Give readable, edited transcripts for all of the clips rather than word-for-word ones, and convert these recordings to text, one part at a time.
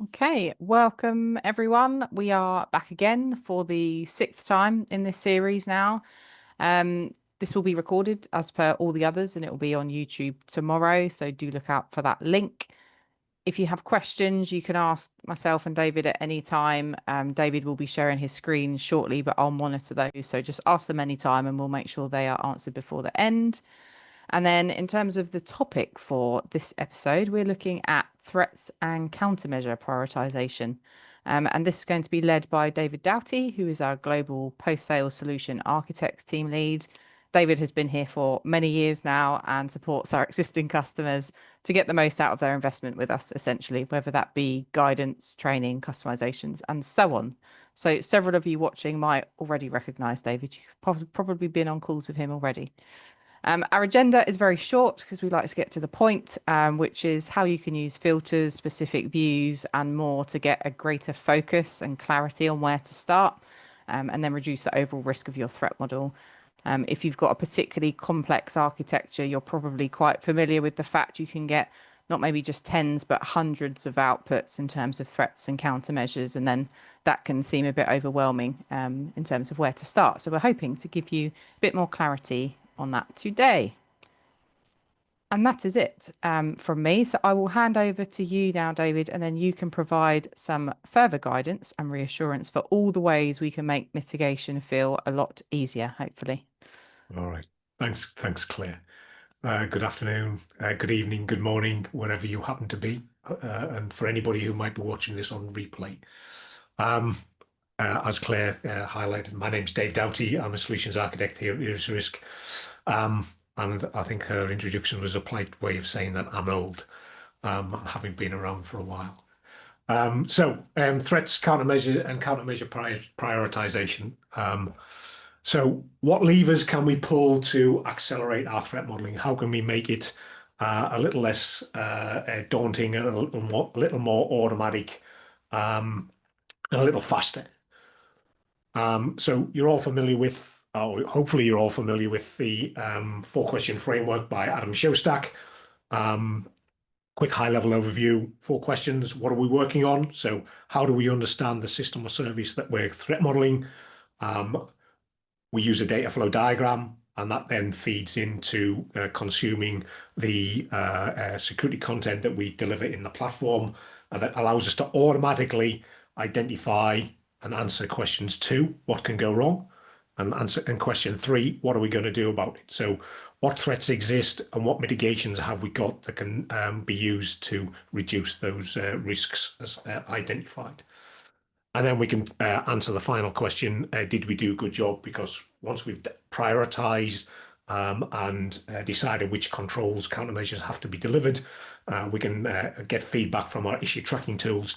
Okay, welcome everyone. We are back again for the sixth time in this series now. This will be recorded as per all the others and it will be on YouTube tomorrow. So do look out for that link. If you have questions, you can ask myself and David at any time. David will be sharing his screen shortly, but I'll monitor those. So just ask them anytime and we'll make sure they are answered before the end. And then in terms of the topic for this episode, we're looking at threats and countermeasure prioritization. And this is going to be led by David Doughty, who is our global post-sales solution architects team lead. David has been here for many years now and supports our existing customers to get the most out of their investment with us, essentially, whether that be guidance, training, customizations, and so on. So several of you watching might already recognize David. You've probably been on calls with him already. Our agenda is very short because we like to get to the point, which is how you can use filters, specific views, and more to get a greater focus and clarity on where to start, and then reduce the overall risk of your threat model. If you've got a particularly complex architecture, you're probably quite familiar with the fact you can get not maybe just tens, but hundreds of outputs in terms of threats and countermeasures. And then that can seem a bit overwhelming in terms of where to start. So we're hoping to give you a bit more clarity on that today. And that is it from me. So I will hand over to you now, David, and then you can provide some further guidance and reassurance for all the ways we can make mitigation feel a lot easier, hopefully. All right. Thanks, Claire. Good afternoon, good evening, good morning, wherever you happen to be, and for anybody who might be watching this on replay. As Claire highlighted, my name's Dave Doughty. I'm a solutions architect here at IriusRisk. And I think her introduction was a polite way of saying that I'm old, having been around for a while. Threats, countermeasure, and countermeasure prioritization. So what levers can we pull to accelerate our threat modeling? How can we make it a little less daunting, a little more automatic, and a little faster? So you're all familiar with, hopefully you're all familiar with the four-question framework by Adam Shostak. Quick high-level overview, 4 questions. What are we working on? So how do we understand the system or service that we're threat modeling? We use a data flow diagram, and that then feeds into consuming the security content that we deliver in the platform, and that allows us to automatically identify and answer questions 2, what can go wrong? And question 3, what are we going to do about it? So what threats exist and what mitigations have we got that can be used to reduce those risks as identified? And then we can answer the final question, did we do a good job? Because once we've prioritized and decided which controls, countermeasures have to be delivered, we can get feedback from our issue tracking tools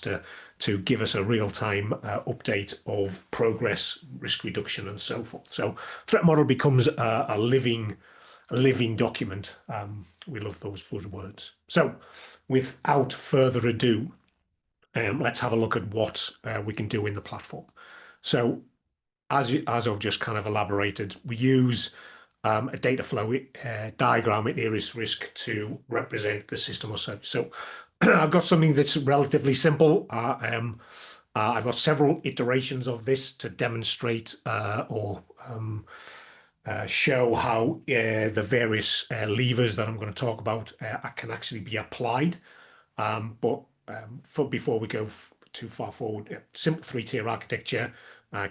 to give us a real-time update of progress, risk reduction, and so forth. So threat model becomes a living document. We love those words. So without further ado, let's have a look at what we can do in the platform. So as I've just kind of elaborated, we use a data flow diagram in IriusRisk to represent the system or service. So I've got something that's relatively simple. I've got several iterations of this to demonstrate or show how the various levers that I'm going to talk about can actually be applied. Before we go too far forward, simple 3-tier architecture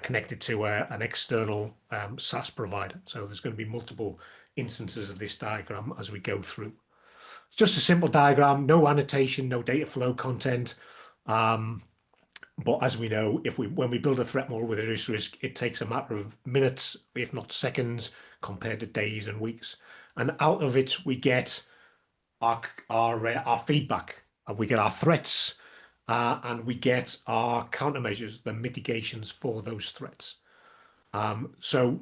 connected to an external SaaS provider. So there's going to be multiple instances of this diagram as we go through. It's just a simple diagram, no annotation, no data flow content. But as we know, when we build a threat model with IriusRisk, it takes a matter of minutes, if not seconds, compared to days and weeks. And out of it, we get our feedback. We get our threats, and we get our countermeasures, the mitigations for those threats. So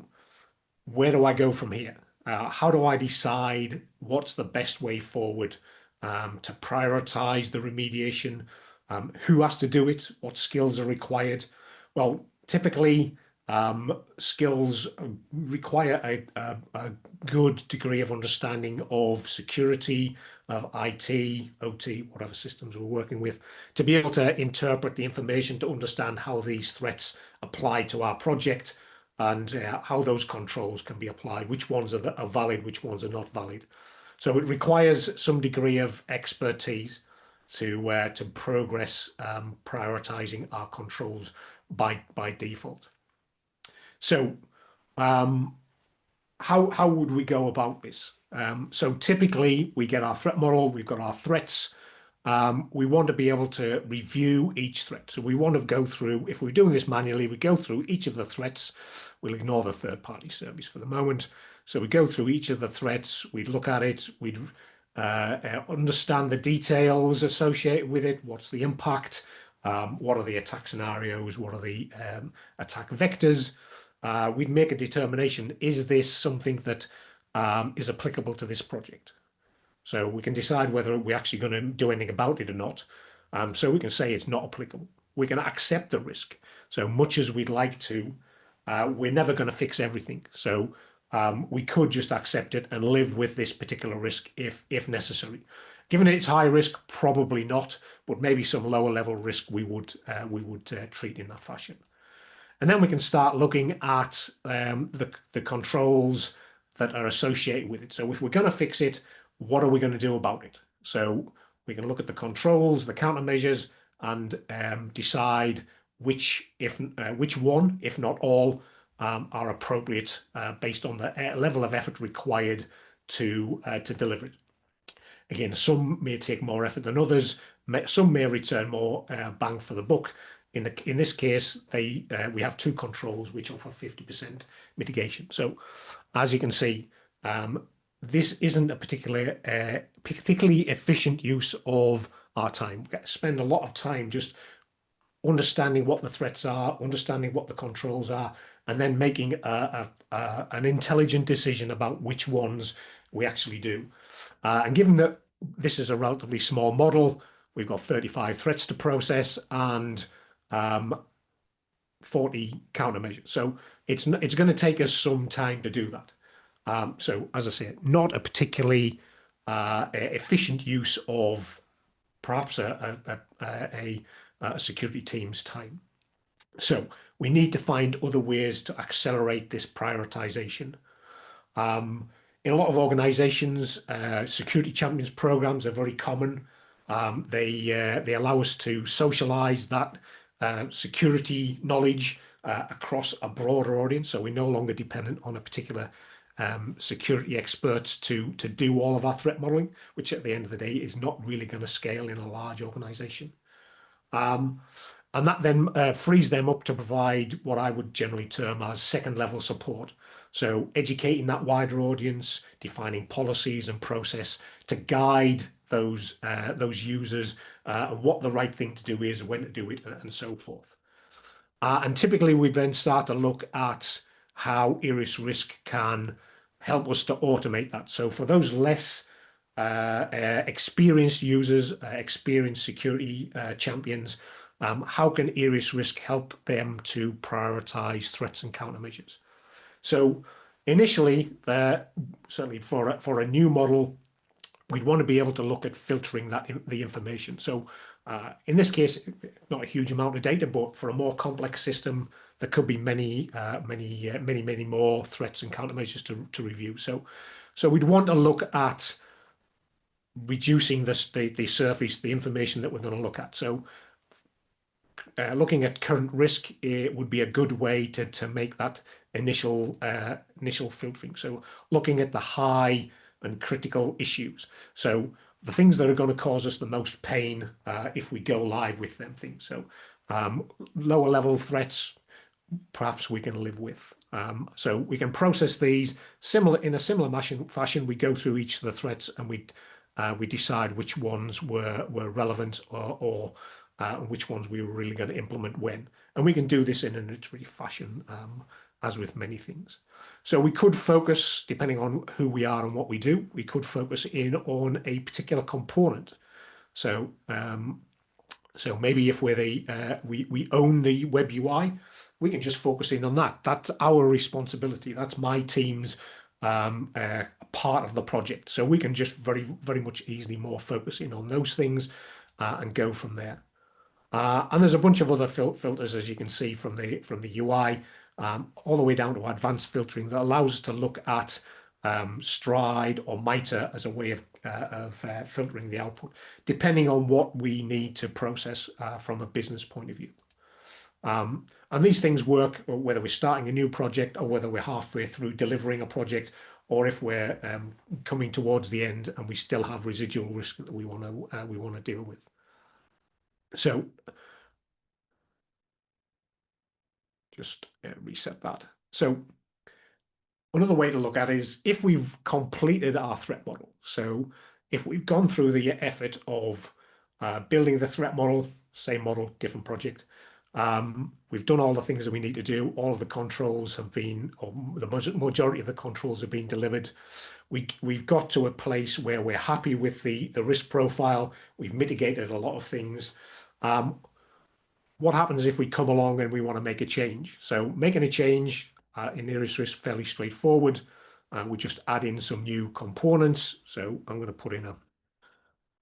where do I go from here? How do I decide what's the best way forward to prioritize the remediation? Who has to do it? What skills are required? Well, typically, skills require a good degree of understanding of security, of IT, OT, whatever systems we're working with, to be able to interpret the information, to understand how these threats apply to our project, and how those controls can be applied, which ones are valid, which ones are not valid. So it requires some degree of expertise to progress prioritizing our controls by default. So how would we go about this? So typically we get our threat model, we've got our threats. We want to be able to review each threat. So we want to go through, if we're doing this manually, we go through each of the threats. We'll ignore the third-party service for the moment. So we go through each of the threats, we'd look at it, we'd understand the details associated with it. What's the impact? What are the attack scenarios? What are the attack vectors? We'd make a determination, is this something that is applicable to this project? So we can decide whether we're actually going to do anything about it or not. So we can say it's not applicable. We can accept the risk. So much as we'd like to, we're never going to fix everything. So we could just accept it and live with this particular risk if necessary. Given it's high risk, probably not, but maybe some lower level risk we would treat in that fashion. And then we can start looking at the controls that are associated with it. So if we're going to fix it, what are we going to do about it? So we can look at the controls, the countermeasures, and decide which one, if not all, are appropriate based on the level of effort required to deliver it. Again, some may take more effort than others. Some may return more bang for the buck. In this case, we have two controls which offer 50% mitigation. So, as you can see, this isn't a particularly efficient use of our time. We spend a lot of time just understanding what the threats are, understanding what the controls are, and then making an intelligent decision about which ones we actually do. And given that this is a relatively small model, we've got 35 threats to process and 40 countermeasures. So it's going to take us some time to do that. So as I say, not a particularly efficient use of perhaps a security team's time. So we need to find other ways to accelerate this prioritization. In a lot of organizations, security champions programs are very common. They allow us to socialize that security knowledge across a broader audience. So we're no longer dependent on a particular security experts to do all of our threat modeling, which at the end of the day is not really going to scale in a large organization. And that then frees them up to provide what I would generally term as second level support. So educating that wider audience, defining policies and process to guide those users, what the right thing to do is, when to do it, and so forth. And typically we then start to look at how IriusRisk can help us to automate that. So for those less experienced users, experienced security champions, how can IriusRisk help them to prioritize threats and countermeasures? So initially, certainly for a new model, we'd want to be able to look at filtering the information. So in this case, not a huge amount of data, but for a more complex system, there could be many more threats and countermeasures to review. So we'd want to look at reducing the surface, the information that we're going to look at. So looking at current risk, it would be a good way to make that initial filtering. So looking at the high and critical issues. So the things that are going to cause us the most pain if we go live with them things. So lower level threats, perhaps we can live with. So we can process these in a similar fashion. We go through each of the threats and we decide which ones were relevant or which ones we were really going to implement when. And we can do this in an iterative fashion, as with many things. So we could focus, depending on who we are and what we do, we could focus in on a particular component. So maybe if we own the web UI, we can just focus in on that. That's our responsibility. That's my team's part of the project. So we can just very, very much easily more focus in on those things and go from there. And there's a bunch of other filters, as you can see from the UI, all the way down to advanced filtering that allows us to look at stride or MITRE as a way of filtering the output, depending on what we need to process from a business point of view. And these things work whether we're starting a new project or whether we're halfway through delivering a project, or if we're coming towards the end and we still have residual risk that we want to deal with. So just reset that. So another way to look at it is if we've completed our threat model. So if we've gone through the effort of building the threat model, same model, different project, we've done all the things that we need to do. All of the controls have been, or the majority of the controls have been delivered. We've got to a place where we're happy with the risk profile. We've mitigated a lot of things. What happens if we come along and we want to make a change? So making a change in IriusRisk fairly straightforward. We just add in some new components. So I'm going to put in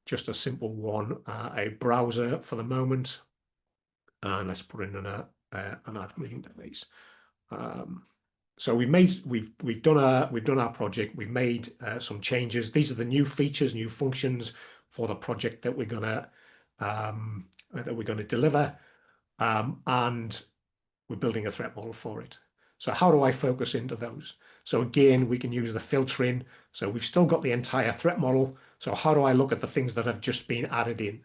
just a simple one, a browser for the moment. And let's put in an admin interface. So we've done our project. We've made some changes. These are the new features, new functions for the project that we're gonna deliver, and we're building a threat model for it. So how do I focus into those? So again, we can use the filtering. So we've still got the entire threat model. So how do I look at the things that have just been added in?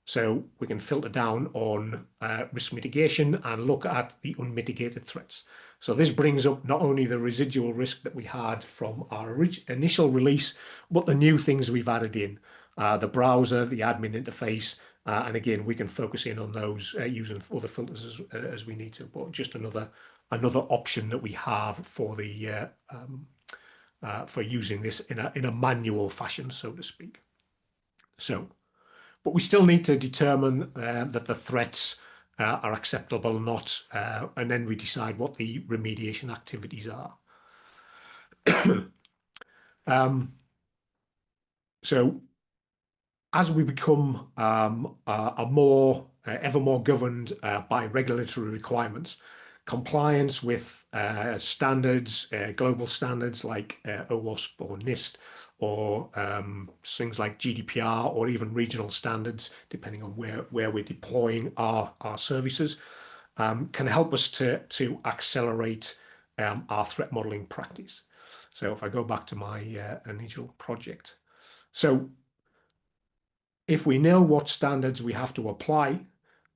So we can filter down on risk mitigation and look at the unmitigated threats. So this brings up not only the residual risk that we had from our initial release, but the new things we've added in, the browser, the admin interface, and again, we can focus in on those using other filters as we need to, but just another option that we have for the for using this in a manual fashion, so to speak. So, but we still need to determine that the threats are acceptable or not, and then we decide what the remediation activities are. So as we become ever more governed by regulatory requirements, compliance with standards, global standards like OWASP or NIST, or things like GDPR, or even regional standards, depending on where we're deploying our services, can help us to accelerate our threat modeling practice. So if I go back to my initial project, so if we know what standards we have to apply,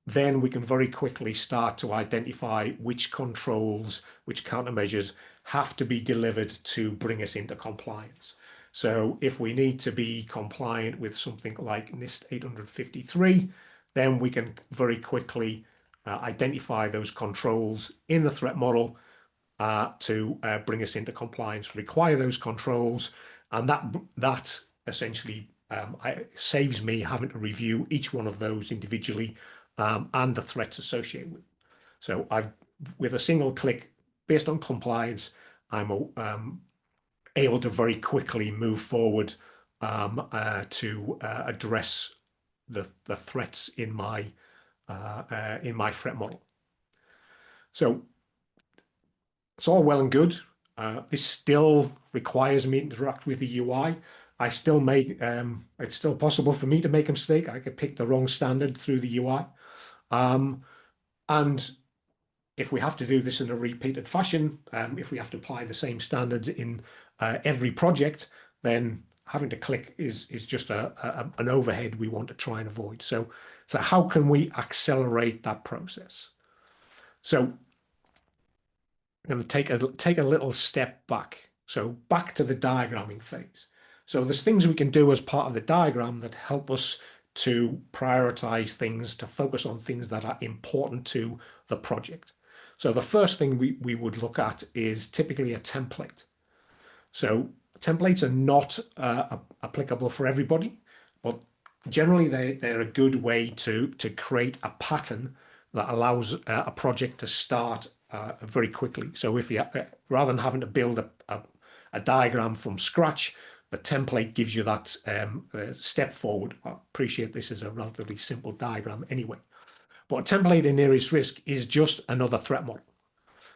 then we can very quickly start to identify which controls, which countermeasures have to be delivered to bring us into compliance. So if we need to be compliant with something like NIST 853, then we can very quickly identify those controls in the threat model to bring us into compliance, require those controls, and that essentially saves me having to review each one of those individually and the threats associated with. So with a single click, based on compliance, I'm able to very quickly move forward to address the threats in my threat model. So it's all well and good. This still requires me to interact with the UI. I still make it's still possible for me to make a mistake. I could pick the wrong standard through the UI. And if we have to do this in a repeated fashion, if we have to apply the same standards in every project, then having to click is just an overhead we want to try and avoid. So how can we accelerate that process? So I'm going to take a little step back. So back to the diagramming phase. So there's things we can do as part of the diagram that help us to prioritize things, to focus on things that are important to the project. So the first thing we would look at is typically a template. So templates are not applicable for everybody, but generally they're a good way to create a pattern that allows a project to start very quickly. So if you rather than having to build a diagram from scratch, the template gives you that step forward. I appreciate this is a relatively simple diagram anyway. But a template in IriusRisk is just another threat model.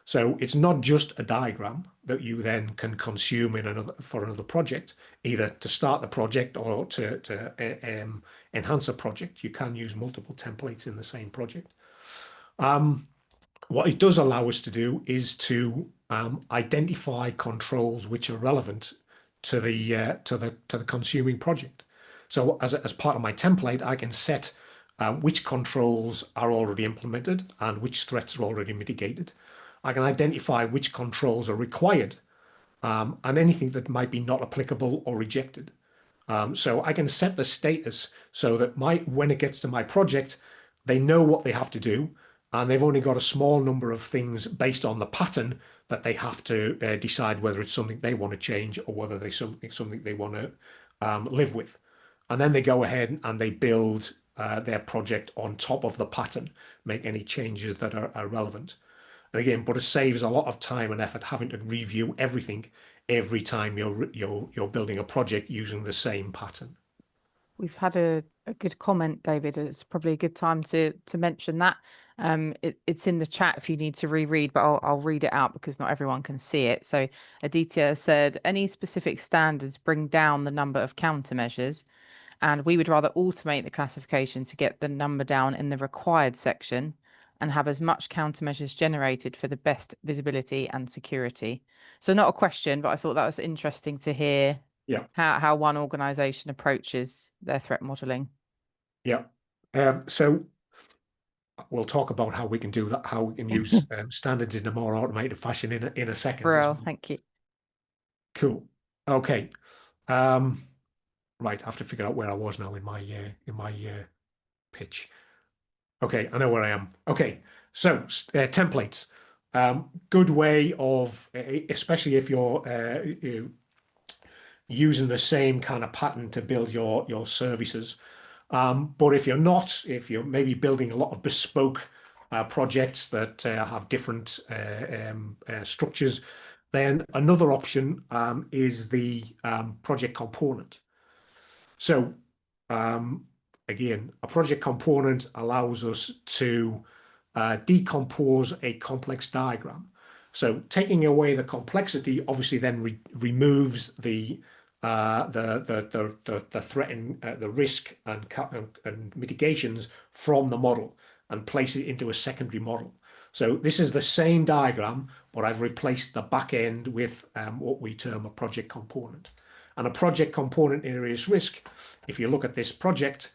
So it's not just a diagram that you then can consume for another project, either to start the project or to enhance a project. You can use multiple templates in the same project. What it does allow us to do is to identify controls which are relevant to the consuming project. So as part of my template, I can set which controls are already implemented and which threats are already mitigated. I can identify which controls are required and anything that might be not applicable or rejected. So I can set the status so that when it gets to my project, they know what they have to do, and they've only got a small number of things based on the pattern that they have to decide whether it's something they want to change or whether it's something they want to live with. And then they go ahead and they build their project on top of the pattern, make any changes that are relevant. And again, but it saves a lot of time and effort having to review everything every time you're building a project using the same pattern. We've had a good comment, David. It's probably a good time to mention that. It's in the chat if you need to reread, but I'll read it out because not everyone can see it. So Aditya said, any specific standards bring down the number of countermeasures, and we would rather automate the classification to get the number down in the required section and have as much countermeasures generated for the best visibility and security. So not a question, but I thought that was interesting to hear Yeah, how one organization approaches their threat modeling. yeah. So we'll talk about how we can do that, how we can use standards in a more automated fashion in a second as Brill, well. thank you. Cool. Okay. Right. I have to figure out where I was now in my pitch. Okay, I know where I am. Okay, so templates. Good way of, especially if you're using the same kind of pattern to build your services. But if you're not, if you're maybe building a lot of bespoke projects that have different structures, then another option is the project component. So again, a project component allows us to decompose a complex diagram. So taking away the complexity obviously then removes the threat and the risk and mitigations from the model and place it into a secondary model. So this is the same diagram, but I've replaced the back end with what we term a project component. And a project component in IriusRisk, if you look at this project,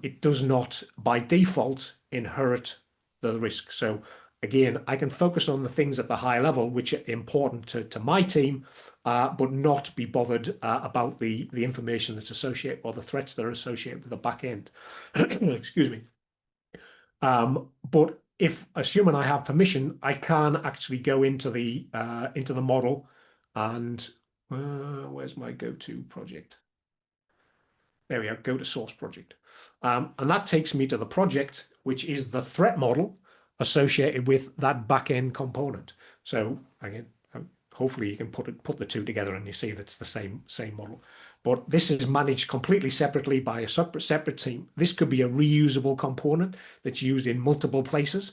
it does not by default inherit the risk. So again, I can focus on the things at the high level which are important to my team, but not be bothered about the information that's associated or the threats that are associated with the back end. Excuse me. But if assuming I have permission, I can actually go into the model and where's my go-to project? There we go, go to source project. And that takes me to the project, which is the threat model associated with that back-end component. So again, hopefully you can put the two together and you see that's the same model. But this is managed completely separately by a separate team. This could be a reusable component that's used in multiple places.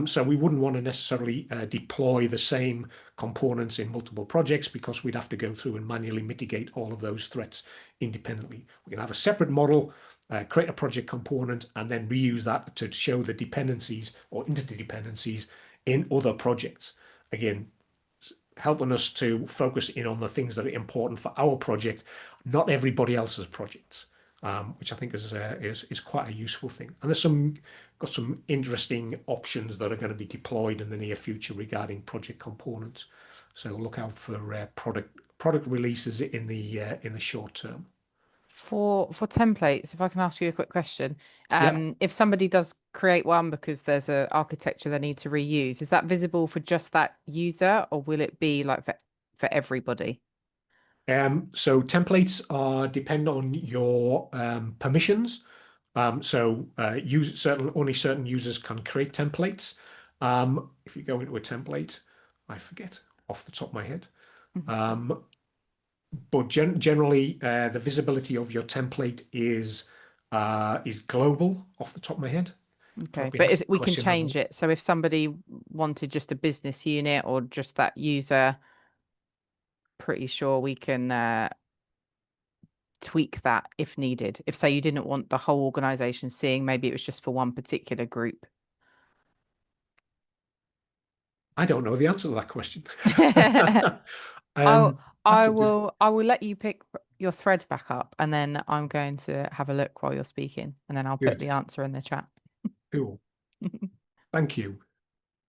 So we wouldn't want to necessarily deploy the same components in multiple projects because we'd have to go through and manually mitigate all of those threats independently. We can have a separate model, create a project component, and then reuse that to show the dependencies or interdependencies in other projects. Again, helping us to focus in on the things that are important for our project, not everybody else's projects, which I think is quite a useful thing. And there's got some interesting options that are going to be deployed in the near future regarding project components. So look out for product releases in the short term. For templates, if I can ask you a quick question, Yeah. if somebody does create one because there's a architecture they need to reuse, is that visible for just that user, or will it be like for everybody? So templates depend on your permissions. So only certain users can create templates. If you go into a template, I forget off the top of my head. Mhm. But generally, the visibility of your template is global off the top of my head. I've not Okay, been but asked the we can question that change long. it. So if somebody wanted just a business unit or just that user, pretty sure we can tweak that if needed. If, say, you didn't want the whole organization seeing, maybe it was just for one particular group. I don't know the answer to that question. I'll That's I a good, will I will let you pick your thread back up, and then I'm going to have a look while you're speaking, and then I'll put good, the answer in the chat. cool. Thank you.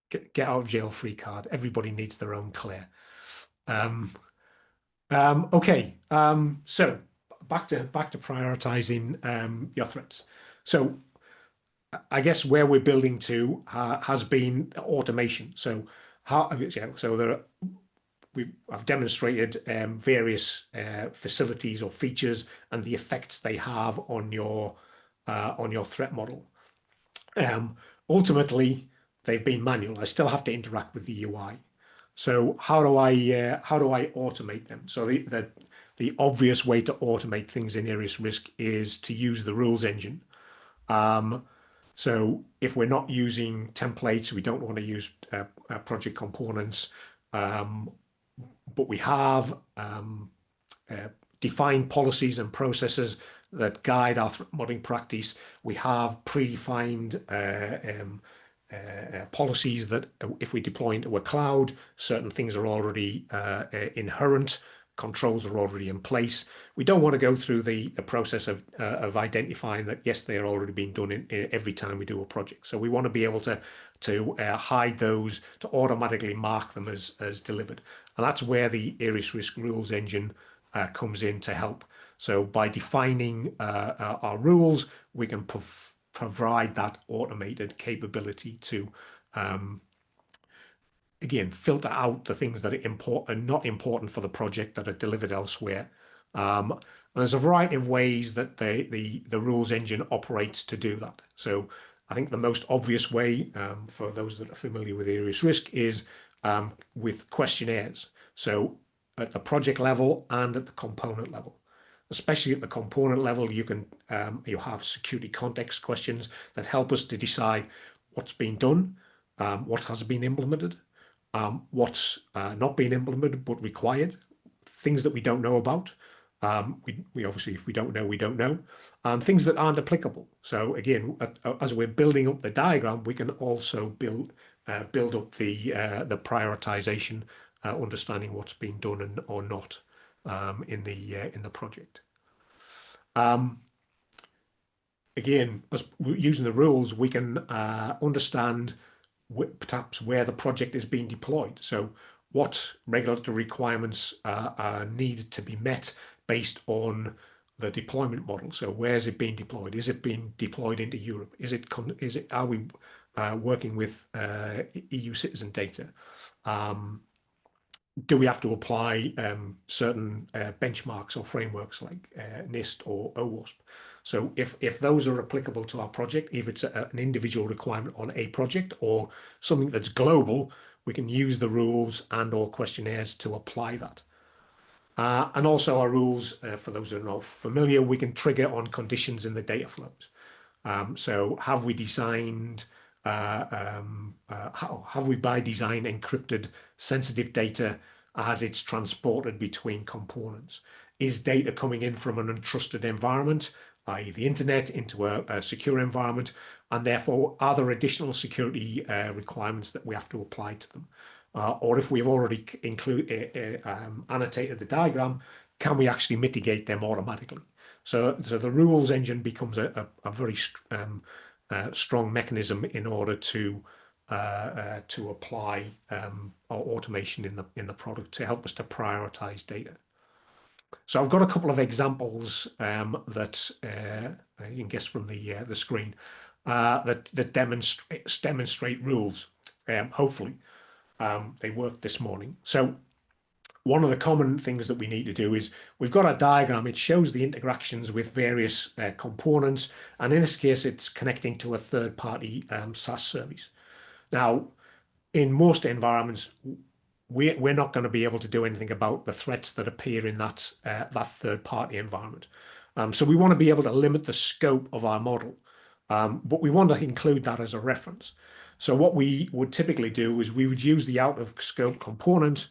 Get out of jail free card. Everybody needs their own Claire. Um, okay. So back to prioritizing your threats. So I guess where we're building to has been automation. So so I've demonstrated various facilities or features and the effects they have on your threat model. Ultimately, they've been manual. I still have to interact with the UI. So how do I automate them? So the obvious way to automate things in IriusRisk is to use the rules engine. So if we're not using templates, we don't want to use project components, but we have defined policies and processes that guide our modeling practice. We have predefined policies that if we deploy into a cloud, certain things are already inherent, controls are already in place. We don't want to go through the process of identifying that, yes, they are already being done every time we do a project. So we want to be able to hide those, to automatically mark them as delivered. And that's where the IriusRisk rules engine comes in to help. So by defining our rules, we can provide that automated capability to, again, filter out the things that are not important for the project that are delivered elsewhere. And there's a variety of ways that the rules engine operates to do that. So I think the most obvious way for those that are familiar with IriusRisk is with questionnaires. So at the project level and at the component level. Especially at the component level, you have security context questions that help us to decide what's been done, what has been implemented, what's not been implemented but required, things that we don't know about. We obviously, if we don't know, we don't know, things that aren't applicable. So again, as we're building up the diagram, we can also build up the prioritization, understanding what's being done or not in the project. Again, as using the rules, we can understand perhaps where the project is being deployed. So what regulatory requirements need to be met based on the deployment model. So where's it being deployed? Is it being deployed into Europe? Are we working with EU citizen data? Do we have to apply certain benchmarks or frameworks like NIST or OWASP? So if those are applicable to our project, if it's an individual requirement on a project or something that's global, we can use the rules and or questionnaires to apply that. And also our rules, for those who are not familiar, we can trigger on conditions in the data flows. So have we designed, have we by design encrypted sensitive data as it's transported between components? Is data coming in from an untrusted environment, i.e. the internet, into a secure environment? And therefore, are there additional security requirements that we have to apply to them? Or if we've already annotated the diagram, can we actually mitigate them automatically? So the rules engine becomes a very strong mechanism in order to apply automation in the product to help us to prioritize data. So I've got a couple of examples that you can guess from the screen that demonstrate rules. Hopefully, they worked this morning. So one of the common things that we need to do is we've got a diagram. It shows the interactions with various components. And in this case, it's connecting to a third-party SaaS service. Now, in most environments, we're not going to be able to do anything about the threats that appear in that third-party environment. So we want to be able to limit the scope of our model, but we want to include that as a reference. So what we would typically do is we would use the out-of-scope component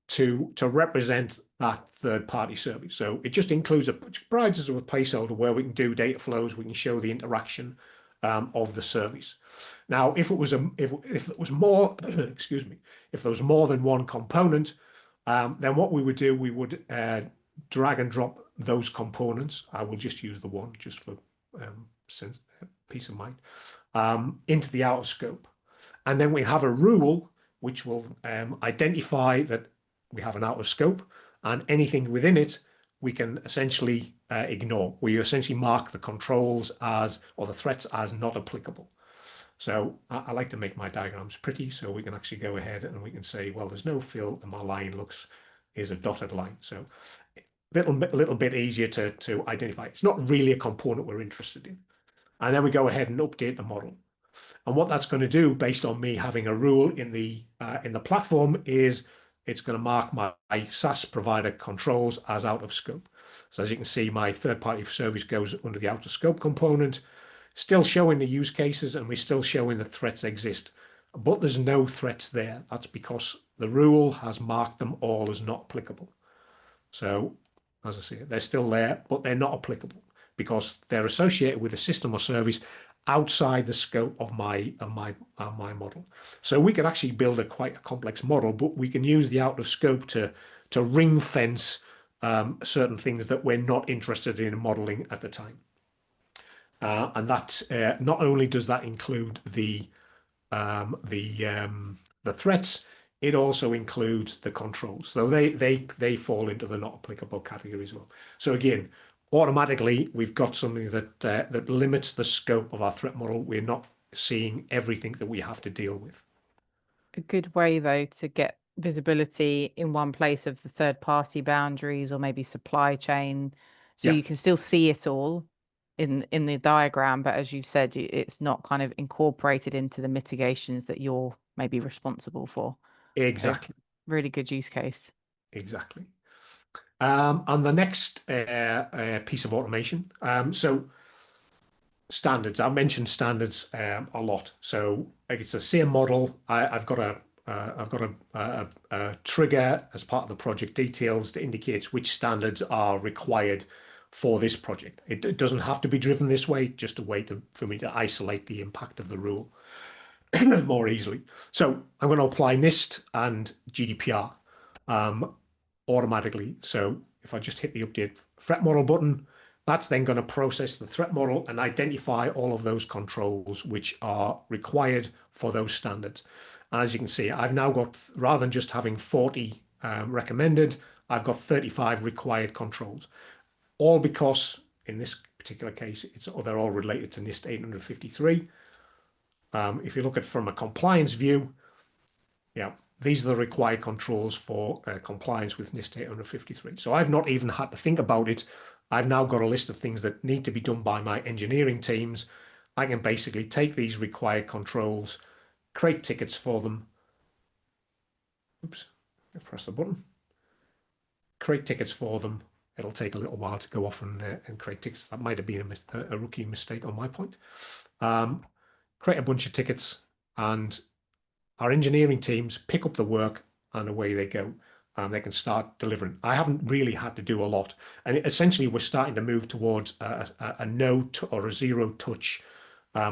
to represent that third-party service. So it just includes provides us with a placeholder where we can do data flows, we can show the interaction of the service. Now, if it was if it was more, excuse me, if there was more than one component, then what we would do, we would drag and drop those components. I will just use the one just for peace of mind, into the outer scope. And then we have a rule which will identify that we have an outer scope, and anything within it we can essentially ignore. We essentially mark the controls as, or the threats as, not applicable. So I like to make my diagrams pretty, so we can actually go ahead and we can say, well, there's no fill, and my line is a dotted line. So a little bit easier to identify. It's not really a component we're interested in. And then we go ahead and update the model. And what that's going to do, based on me having a rule in the platform, is it's going to mark my SaaS provider controls as out of scope. So as you can see, my third-party service goes under the out of scope component, still showing the use cases, and we're still showing that threats exist. But there's no threats there. That's because the rule has marked them all as not applicable. So, as I say, they're still there, but they're not applicable because they're associated with a system or service outside the scope of my model. So we can actually build quite a complex model, but we can use the out of scope to ring fence certain things that we're not interested in modeling at the time. And that not only does that include the threats, it also includes the controls. So they fall into the not applicable category as well. So again, automatically we've got something that limits the scope of our threat model. We're not seeing everything that we have to deal with. A good way, though, to get visibility in one place of the third-party boundaries or maybe supply chain, so Yeah, you can still see it all in the diagram, but as you said, it's not kind of incorporated into the mitigations that you're maybe responsible for. So exactly. really good use case. Exactly. And the next piece of automation. So standards. I mentioned standards a lot. So it's the same model. I've got a trigger as part of the project details that indicates which standards are required for this project. It doesn't have to be driven this way, just a way for me to isolate the impact of the rule more easily. So I'm going to apply NIST and GDPR automatically. So if I just hit the update threat model button, that's then going to process the threat model and identify all of those controls which are required for those standards. And as you can see, I've now got, rather than just having 40 recommended, I've got 35 required controls, all because in this particular case, they're all related to NIST 853. If you look at from a compliance view, yeah, these are the required controls for compliance with NIST 853. So I've not even had to think about it. I've now got a list of things that need to be done by my engineering teams. I can basically take these required controls, create tickets for them. Oops, press the button. Create tickets for them. It'll take a little while to go off and create tickets. That might have been a rookie mistake on my point. Create a bunch of tickets, and our engineering teams pick up the work and away they go. They can start delivering. I haven't really had to do a lot. And essentially, we're starting to move towards a no or a zero touch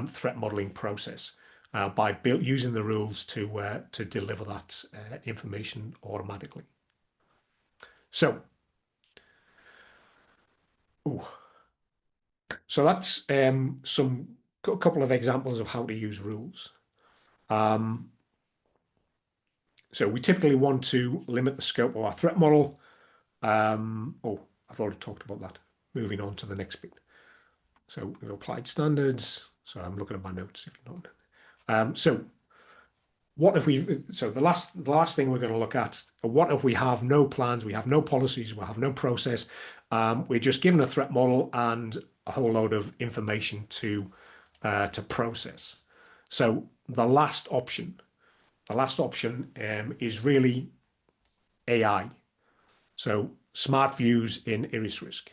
threat modeling process by using the rules to deliver that information automatically. So, so that's a couple of examples of how to use rules. So we typically want to limit the scope of our threat model. I've already talked about that. Moving on to the next bit. So we've applied standards. So I'm looking at my notes if you don't. So what if we? So the last thing we're going to look at. What if we have no plans? We have no policies. We have no process. We're just given a threat model and a whole load of information to process. So the last option is really AI. So smart views in IriusRisk.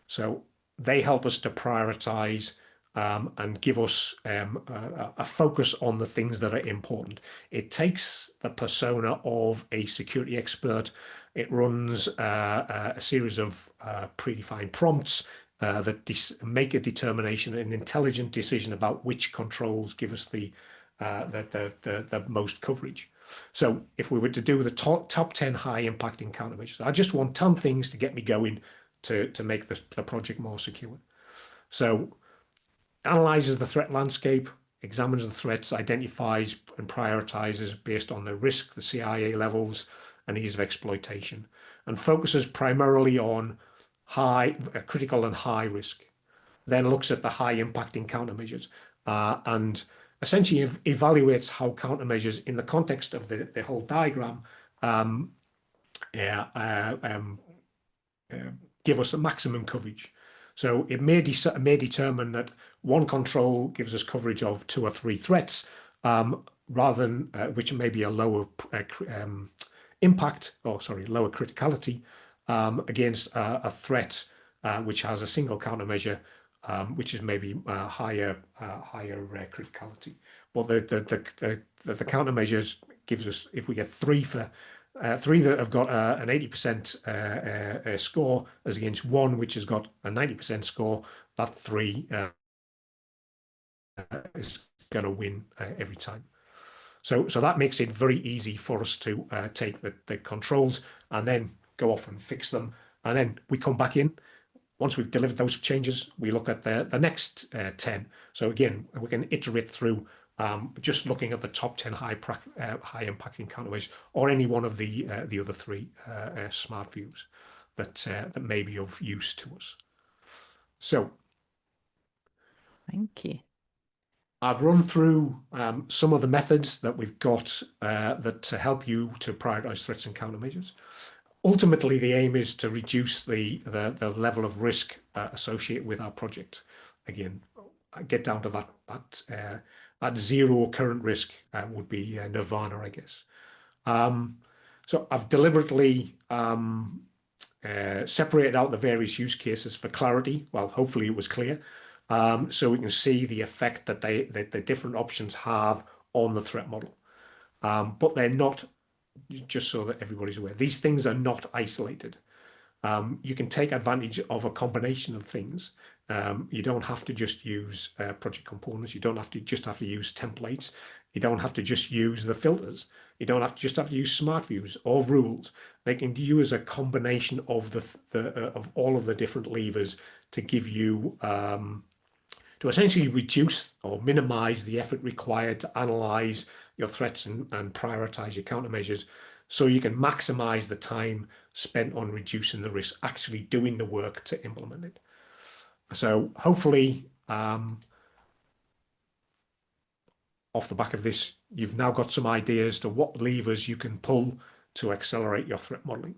So they help us to prioritize and give us a focus on the things that are important. It takes the persona of a security expert. It runs a series of predefined prompts that make a determination, an intelligent decision about which controls give us the most coverage. So if we were to do the top 10 high impacting countermeasures, I just want 10 things to get me going to make the project more secure. So analyzes the threat landscape, examines the threats, identifies and prioritizes based on the risk, the CIA levels, and ease of exploitation, and focuses primarily on critical and high risk. Then looks at the high impacting countermeasures and essentially evaluates how countermeasures in the context of the whole diagram yeah, give us the maximum coverage. So it may determine that one control gives us coverage of 2 or 3 threats, rather than which may be a lower impact, or sorry, lower criticality, against a threat which has a single countermeasure, which is maybe higher criticality. But the countermeasures gives us, if we get 3 that have got an 80% score as against 1 which has got a 90% score, that 3 is going to win every time. So that makes it very easy for us to take the controls and then go off and fix them. And then we come back in. Once we've delivered those changes, we look at the next 10. So again, we can iterate through just looking at the top 10 high impacting countermeasures, or any one of the other 3 smart views that may be of use to us. So Thank you. I've run through some of the methods that we've got that to help you to prioritize threats and countermeasures. Ultimately, the aim is to reduce the level of risk associated with our project. Again, get down to that zero current risk would be nirvana, I guess. So I've deliberately separated out the various use cases for clarity. Well, hopefully it was clear. So we can see the effect that the different options have on the threat model. But they're not, just so that everybody's aware, these things are not isolated. You can take advantage of a combination of things. You don't have to just use project components. You don't have to just use templates. You don't have to just use the filters. You don't have to use smart views or rules. They can use a combination of of all of the different levers to give you to essentially reduce or minimize the effort required to analyze your threats and prioritize your countermeasures, so you can maximize the time spent on reducing the risk, actually doing the work to implement it. So hopefully, off the back of this, you've now got some ideas to what levers you can pull to accelerate your threat modeling.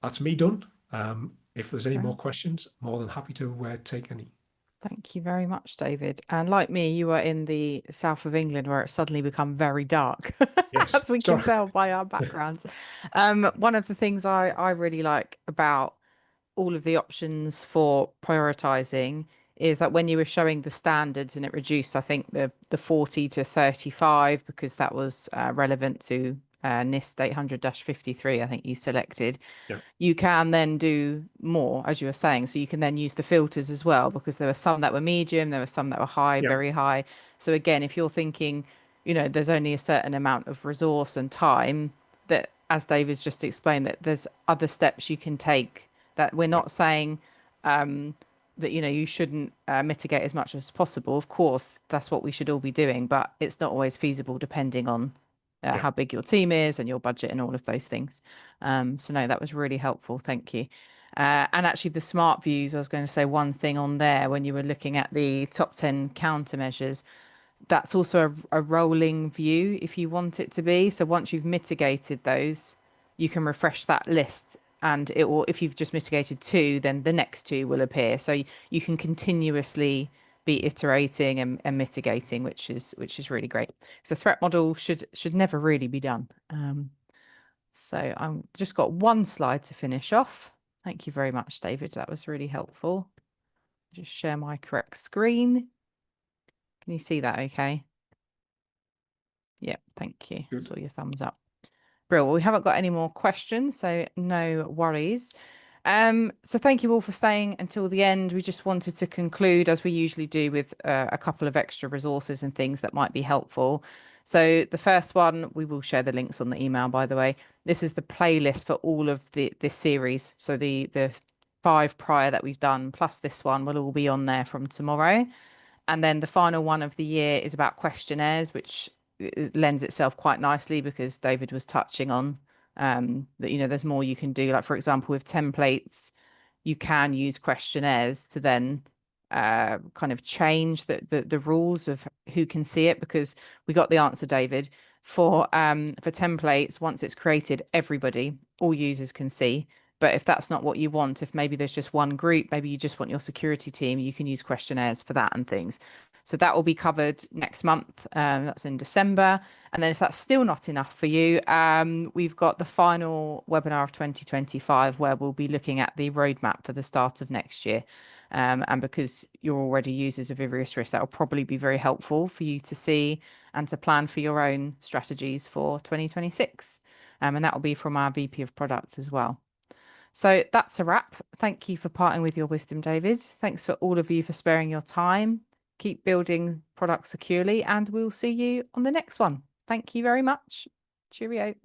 That's me done. If there's any more questions, more than happy to take any. Thank you very much, David. And like me, you are in the south of England where it's suddenly become very dark, Yes, as we can sorry. tell by our backgrounds. One of the things I really like about all of the options for prioritizing is that when you were showing the standards and it reduced, I think the 40 to 35, because that was relevant to NIST 800-53, I think you selected. Yeah, You can then do more, as you were saying. So you can then use the filters as well, because there were some that were medium, there were some that were high, yeah, very high. So again, if you're thinking, there's only a certain amount of resource and time, that, as David's just explained, that there's other steps you can take, that we're yeah, not saying that, you shouldn't mitigate as much as possible. Of course, that's what we should all be doing, but it's not always feasible depending on yeah. how big your team is and your budget and all of those things. So no, that was really helpful. Thank you. And actually the smart views, I was going to say one thing on there when you were looking at the top 10 countermeasures, that's also a rolling view if you want it to be. So once you've mitigated those, you can refresh that list, and it will, if you've just mitigated 2, then the next 2 will appear. So you can continuously be iterating and mitigating, which is really great. So threat model should never really be done. So I'm just got one slide to finish off. Thank you very much, David. That was really helpful. Just share my correct screen. Can you see that okay? Yeah, thank you. Good. Saw your thumbs up. Brill. Well, we haven't got any more questions, so no worries. So thank you all for staying until the end. We just wanted to conclude, as we usually do, with a couple of extra resources and things that might be helpful. So the first one, we will share the links on the email, by the way. This is the playlist for all of this series. So the 5 prior that we've done, plus this one, will all be on there from tomorrow. And then the final one of the year is about questionnaires, which lends itself quite nicely because David was touching on that, you know, there's more you can do. Like, for example, with templates, you can use questionnaires to then kind of change the rules of who can see it, because we got the answer, David, for templates. Once it's created, everybody, all users can see. But if that's not what you want, if maybe there's just one group, maybe you just want your security team, you can use questionnaires for that and things. So that will be covered next month. That's in December. And then if that's still not enough for you, we've got the final webinar of 2025, where we'll be looking at the roadmap for the start of next year. And because you're already users of IriusRisk, that will probably be very helpful for you to see and to plan for your own strategies for 2026. And that will be from our VP of Product as well. So that's a wrap. Thank you for parting with your wisdom, David. Thanks for all of you for sparing your time. Keep building products securely, and we'll see you on the next one. Thank you very much. Cheerio.